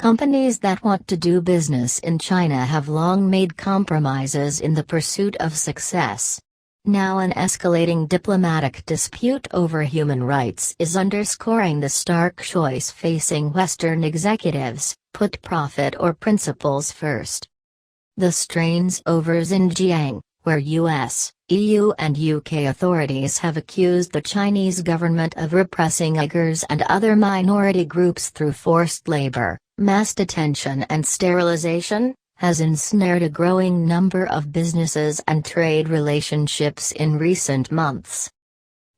Companies that want to do business in China have long made compromises in the pursuit of success. Now an escalating diplomatic dispute over human rights is underscoring the stark choice facing Western executives: put profit or principles first. The strains over Xinjiang, where US, EU and UK authorities have accused the Chinese government of repressing Uyghurs and other minority groups through forced labor, mass detention and sterilization, has ensnared a growing number of businesses and trade relationships in recent months.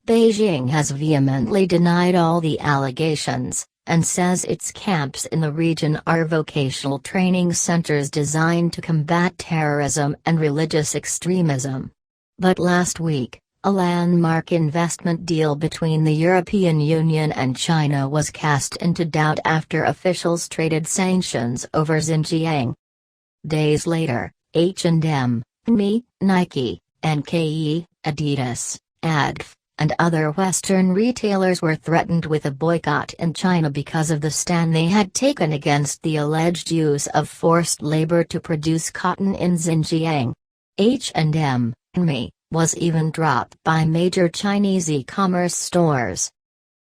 Beijing has vehemently denied all the allegations, and says its camps in the region are vocational training centers designed to combat terrorism and religious extremism. But last week, a landmark investment deal between the European Union and China was cast into doubt after officials traded sanctions over Xinjiang. Days later, HNNMY, Nike, NKE, Adidas, ADDDF, and other Western retailers were threatened with a boycott in China because of the stand they had taken against the alleged use of forced labor to produce cotton in Xinjiang. HNNMY was even dropped by major Chinese e-commerce stores.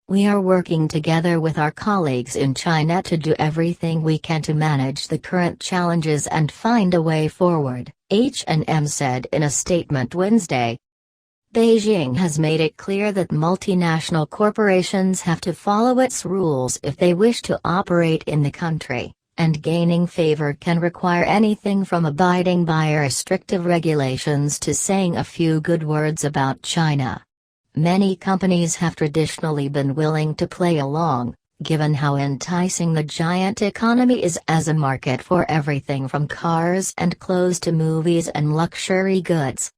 "We are working together with our colleagues in China to do everything we can to manage the current challenges and find a way forward," H&M said in a statement Wednesday. Beijing has made it clear that multinational corporations have to follow its rules if they wish to operate in the country, and gaining favor can require anything from abiding by restrictive regulations to saying a few good words about China. Many companies have traditionally been willing to play along, given how enticing the giant economy is as a market for everything from cars and clothes to movies and luxury goods.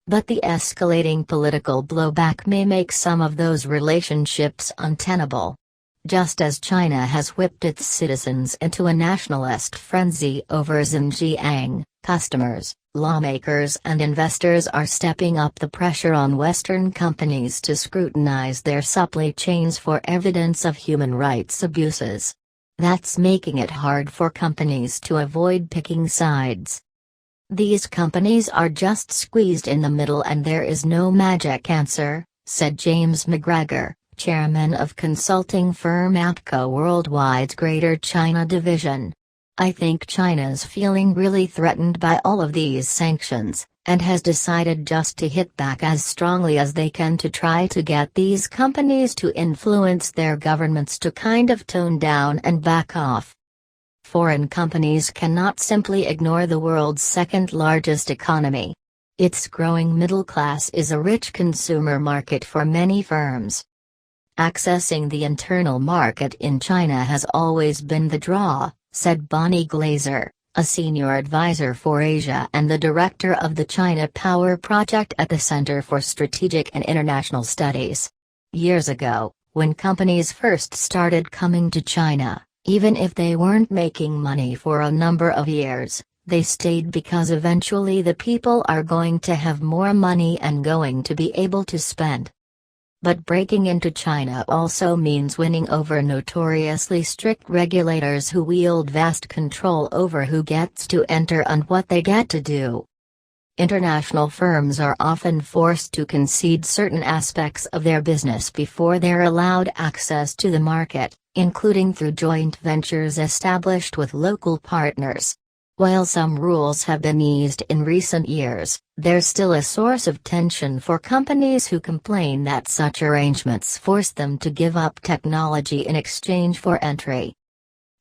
But the escalating political blowback may make some of those relationships untenable. Just as China has whipped its citizens into a nationalist frenzy over Xinjiang, customers, lawmakers and investors are stepping up the pressure on Western companies to scrutinize their supply chains for evidence of human rights abuses. That's making it hard for companies to avoid picking sides. "These companies are just squeezed in the middle and there is no magic answer," said James McGregor, chairman of consulting firm APCO Worldwide's Greater China Division. "I think China's feeling really threatened by all of these sanctions, and has decided just to hit back as strongly as they can to try to get these companies to influence their governments to kind of tone down and back off." Foreign companies cannot simply ignore the world's second-largest economy. Its growing middle class is a rich consumer market for many firms. "Accessing the internal market in China has always been the draw," said Bonnie Glazer, a senior advisor for Asia and the director of the China Power Project at the Center for Strategic and International Studies. Years ago, when companies first started coming to China, even if they weren't making money for a number of years, they stayed because eventually the people are going to have more money and going to be able to spend. But breaking into China also means winning over notoriously strict regulators who wield vast control over who gets to enter and what they get to do. International firms are often forced to concede certain aspects of their business before they're allowed access to the market, including through joint ventures established with local partners. While some rules have been eased in recent years, there's still a source of tension for companies who complain that such arrangements force them to give up technology in exchange for entry.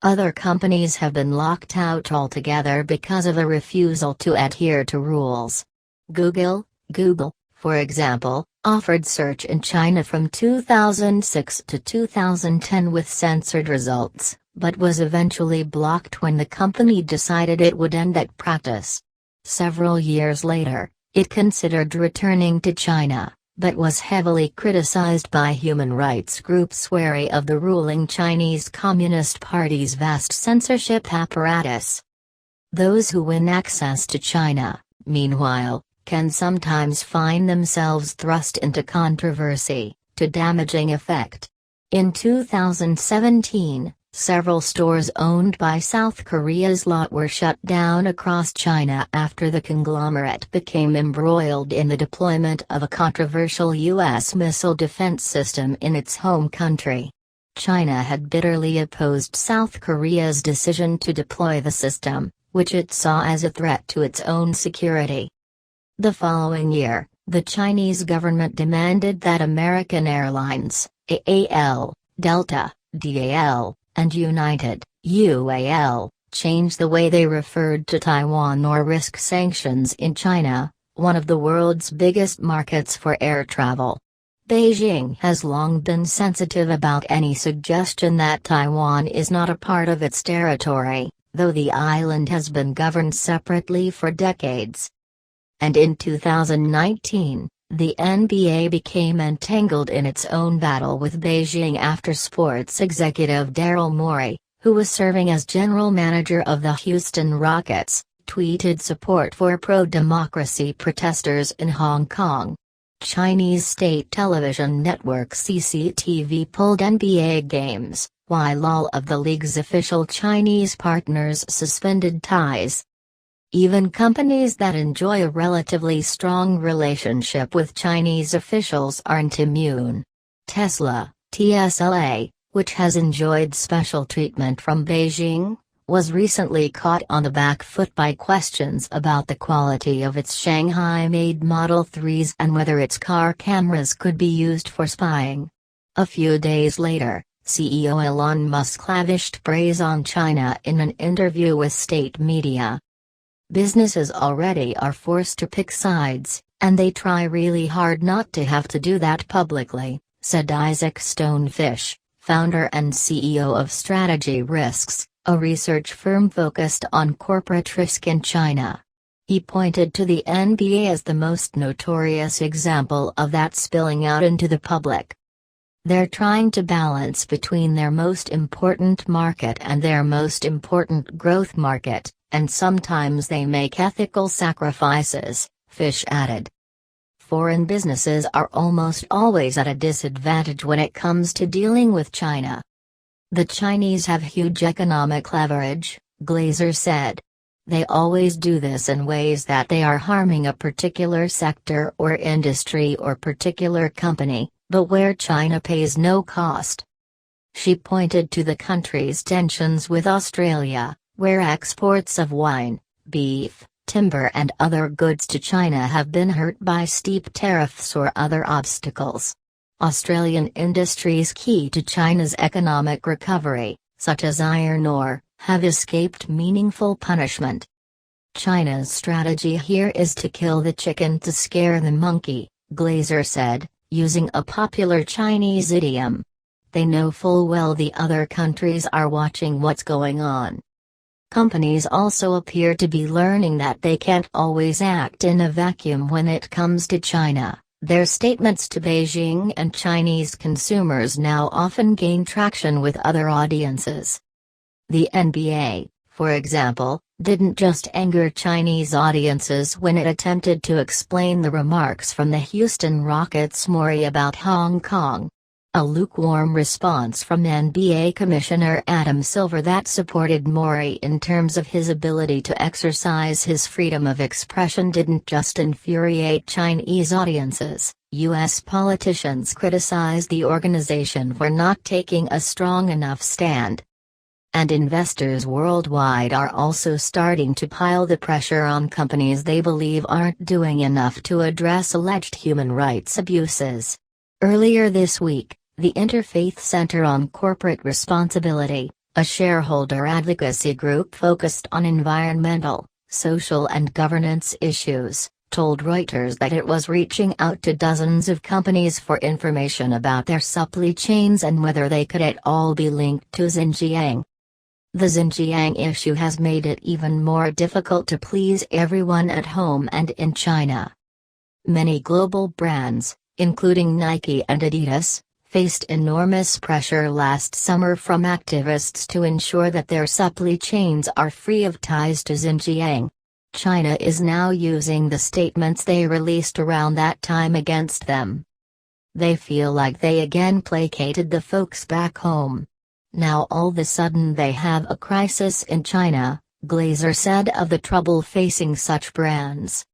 Other companies have been locked out altogether because of a refusal to adhere to rules. Google, for example, offered search in China from 2006 to 2010 with censored results, but was eventually blocked when the company decided it would end that practice. Several years later, it considered returning to China, but was heavily criticized by human rights groups wary of the ruling Chinese Communist Party's vast censorship apparatus. Those who win access to China, meanwhile, can sometimes find themselves thrust into controversy, to damaging effect. In 2017, Several stores owned by South Korea's lot were shut down across China after the conglomerate became embroiled in the deployment of a controversial U.S. missile defense system in its home country. China had bitterly opposed South Korea's decision to deploy the system, which it saw as a threat to its own security. The following year, the Chinese government demanded that American Airlines, AAL, Delta, DAL, and United, UAL, change the way they referred to Taiwan or risk sanctions in China, one of the world's biggest markets for air travel. Beijing has long been sensitive about any suggestion that Taiwan is not a part of its territory, though the island has been governed separately for decades. And in 2019, the NBA became entangled in its own battle with Beijing after sports executive Daryl Morey, who was serving as general manager of the Houston Rockets, tweeted support for pro-democracy protesters in Hong Kong. Chinese state television network CCTV pulled NBA games, while all of the league's official Chinese partners suspended ties. Even companies that enjoy a relatively strong relationship with Chinese officials aren't immune. Tesla, TSLA, which has enjoyed special treatment from Beijing, was recently caught on the back foot by questions about the quality of its Shanghai-made Model 3s and whether its car cameras could be used for spying. A few days later, CEO Elon Musk lavished praise on China in an interview with state media. Businesses already are forced to pick sides, and they try really hard not to have to do that publicly, said Isaac Stonefish, founder and CEO of Strategy Risks, a research firm focused on corporate risk in China. He pointed to the NBA as the most notorious example of that spilling out into the public. They're trying to balance between their most important market and their most important growth market, and sometimes they make ethical sacrifices, Fish added. Foreign businesses are almost always at a disadvantage when it comes to dealing with China. The Chinese have huge economic leverage, Glazer said. They always do this in ways that they are harming a particular sector or industry or particular company, but where China pays no cost. She pointed to the country's tensions with Australia, where exports of wine, beef, timber and other goods to China have been hurt by steep tariffs or other obstacles. Australian industries key to China's economic recovery, such as iron ore, have escaped meaningful punishment. China's strategy here is to kill the chicken to scare the monkey, Glazer said, using a popular Chinese idiom. They know full well the other countries are watching what's going on. Companies also appear to be learning that they can't always act in a vacuum when it comes to China. Their statements to Beijing and Chinese consumers now often gain traction with other audiences. The NBA, for example, didn't just anger Chinese audiences when it attempted to explain the remarks from the Houston Rockets' Morey about Hong Kong. A lukewarm response from NBA Commissioner Adam Silver that supported Morey in terms of his ability to exercise his freedom of expression didn't just infuriate Chinese audiences. U.S. politicians criticized the organization for not taking a strong enough stand. And investors worldwide are also starting to pile the pressure on companies they believe aren't doing enough to address alleged human rights abuses. Earlier this week, the Interfaith Center on Corporate Responsibility, a shareholder advocacy group focused on environmental, social and governance issues, told Reuters that it was reaching out to dozens of companies for information about their supply chains and whether they could at all be linked to Xinjiang. The Xinjiang issue has made it even more difficult to please everyone at home and in China. Many global brands, including Nike and Adidas, faced enormous pressure last summer from activists to ensure that their supply chains are free of ties to Xinjiang. China is now using the statements they released around that time against them. They feel like they again placated the folks back home. Now all of a sudden they have a crisis in China, Glazer said of the trouble facing such brands.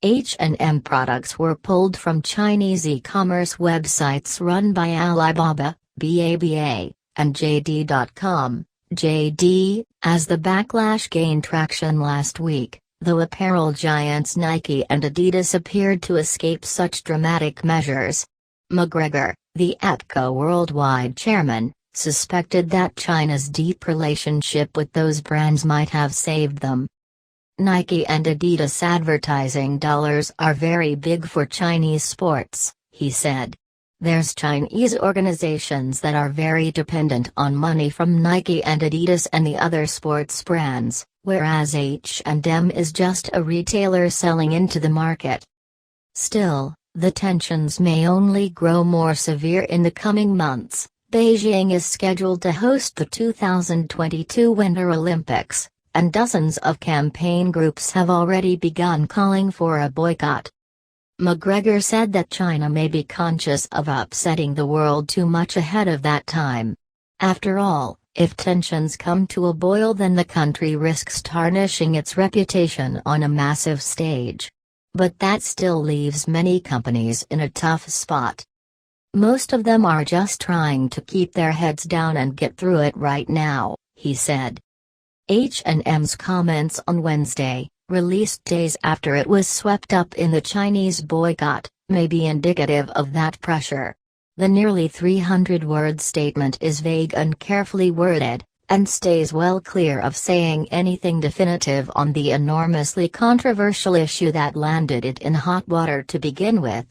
H&M products were pulled from Chinese e-commerce websites run by Alibaba, BABA, and JD.com, JD, as the backlash gained traction last week, though apparel giants Nike and Adidas appeared to escape such dramatic measures. McGregor, the APCO worldwide chairman, suspected that China's deep relationship with those brands might have saved them. Nike and Adidas advertising dollars are very big for Chinese sports, he said. There's Chinese organizations that are very dependent on money from Nike and Adidas and the other sports brands, whereas H&M is just a retailer selling into the market. Still, the tensions may only grow more severe in the coming months. Beijing is scheduled to host the 2022 Winter Olympics, and dozens of campaign groups have already begun calling for a boycott. McGregor said that China may be conscious of upsetting the world too much ahead of that time. After all, if tensions come to a boil, then the country risks tarnishing its reputation on a massive stage. But that still leaves many companies in a tough spot. Most of them are just trying to keep their heads down and get through it right now, he said. H&M's comments on Wednesday, released days after it was swept up in the Chinese boycott, may be indicative of that pressure. The nearly 300-word statement is vague and carefully worded, and stays well clear of saying anything definitive on the enormously controversial issue that landed it in hot water to begin with.